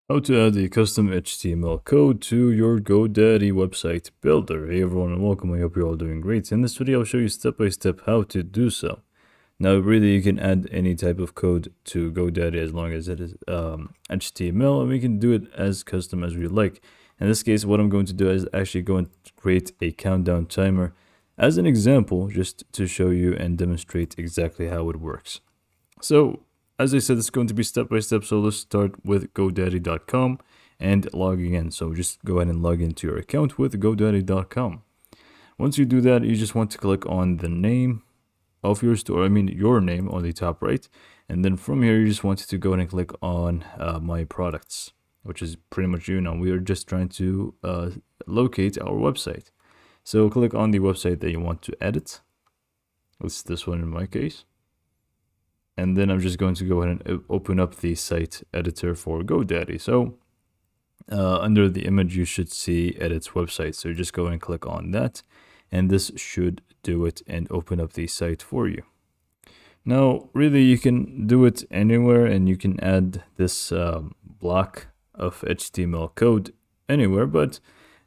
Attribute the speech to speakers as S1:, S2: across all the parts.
S1: How to add a custom HTML code to your GoDaddy website builder. Hey everyone and welcome, I hope you're all doing great. In this video I'll show you step by step how to do so. Now really you can add any type of code to GoDaddy as long as it is HTML, and we can do it as custom as we like. In this case what I'm going to do is actually going to create a countdown timer as an example just to show you and demonstrate exactly how it works. So as I said, it's going to be step by step. So let's start with GoDaddy.com and logging in. So just go ahead and log into your account with GoDaddy.com. Once you do that, you just want to click on the name of your store. Your name on the top right. And then from here, you just want to go ahead and click on My Products, which is pretty much you now. We are just trying to locate our website. So click on the website that you want to edit. It's this one in my case. And then I'm just going to go ahead and open up the site editor for GoDaddy. So under the image, you should see edit website. So just go and click on that. And this should do it and open up the site for you. Now, really, you can do it anywhere and you can add this block of HTML code anywhere. But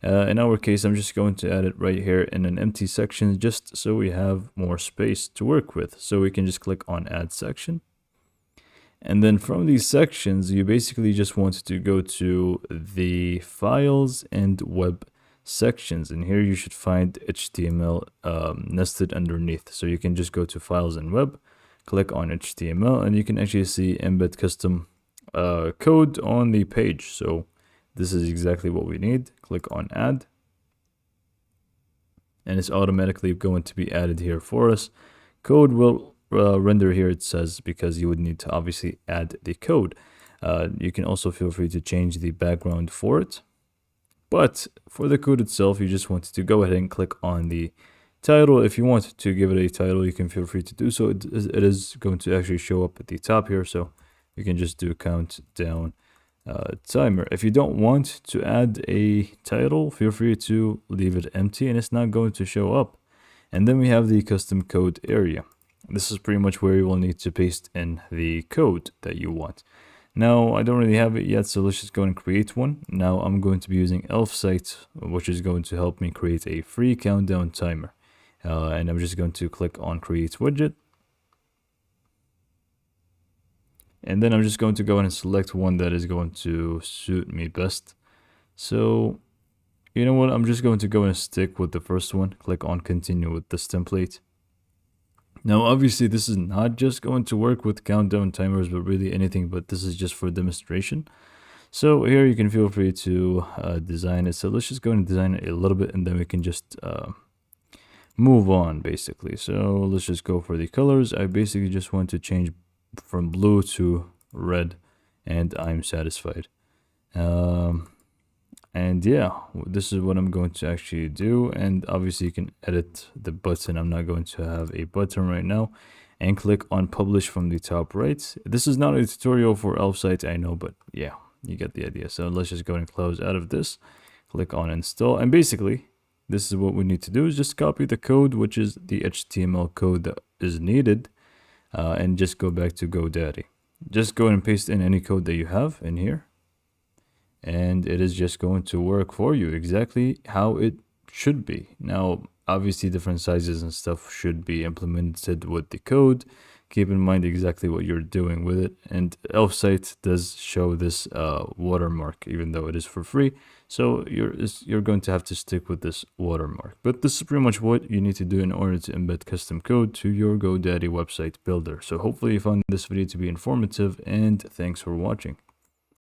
S1: in our case, I'm just going to add it right here in an empty section just so we have more space to work with. So we can just click on add section. And then from these sections, you basically just want to go to the files and web sections. And here you should find HTML nested underneath. So you can just go to files and web, click on HTML, and you can actually see embed custom code on the page. So this is exactly what we need. Click on add. And it's automatically going to be added here for us. Code will render here, it says, because you would need to obviously add the code. You can also feel free to change the background for it. But for the code itself, you just want to go ahead and click on the title. If you want to give it a title, you can feel free to do so. It is going to actually show up at the top here. So you can just do countdown timer. If you don't want to add a title, feel free to leave it empty and it's not going to show up. And then we have the custom code area. This is pretty much where you will need to paste in the code that you want. Now, I don't really have it yet, so let's just go and create one. Now, I'm going to be using ElfSite, which is going to help me create a free countdown timer. And I'm just going to click on Create Widget. And then I'm just going to go and select one that is going to suit me best. So, you know what? I'm just going to go and stick with the first one. Click on Continue with this template. Now, obviously, this is not just going to work with countdown timers, but really anything, but this is just for demonstration. So here you can feel free to design it. So let's just go and design it a little bit and then we can just move on basically. So let's just go for the colors. I basically just want to change from blue to red and I'm satisfied. And yeah, this is what I'm going to actually do. And obviously you can edit the button. I'm not going to have a button right now. And click on publish from the top right. This is not a tutorial for ElfSite, I know, but yeah, you get the idea. So let's just go and close out of this. Click on install. And basically, this is what we need to do is just copy the code, which is the HTML code that is needed. And just go back to GoDaddy. Just go and paste in any code that you have in here. And it is just going to work for you exactly how it should be. Now, obviously different sizes and stuff should be implemented with the code. Keep in mind exactly what you're doing with it. And ElfSite does show this watermark, even though it is for free. So you're going to have to stick with this watermark. But this is pretty much what you need to do in order to embed custom code to your GoDaddy website builder. So hopefully you found this video to be informative and thanks for watching.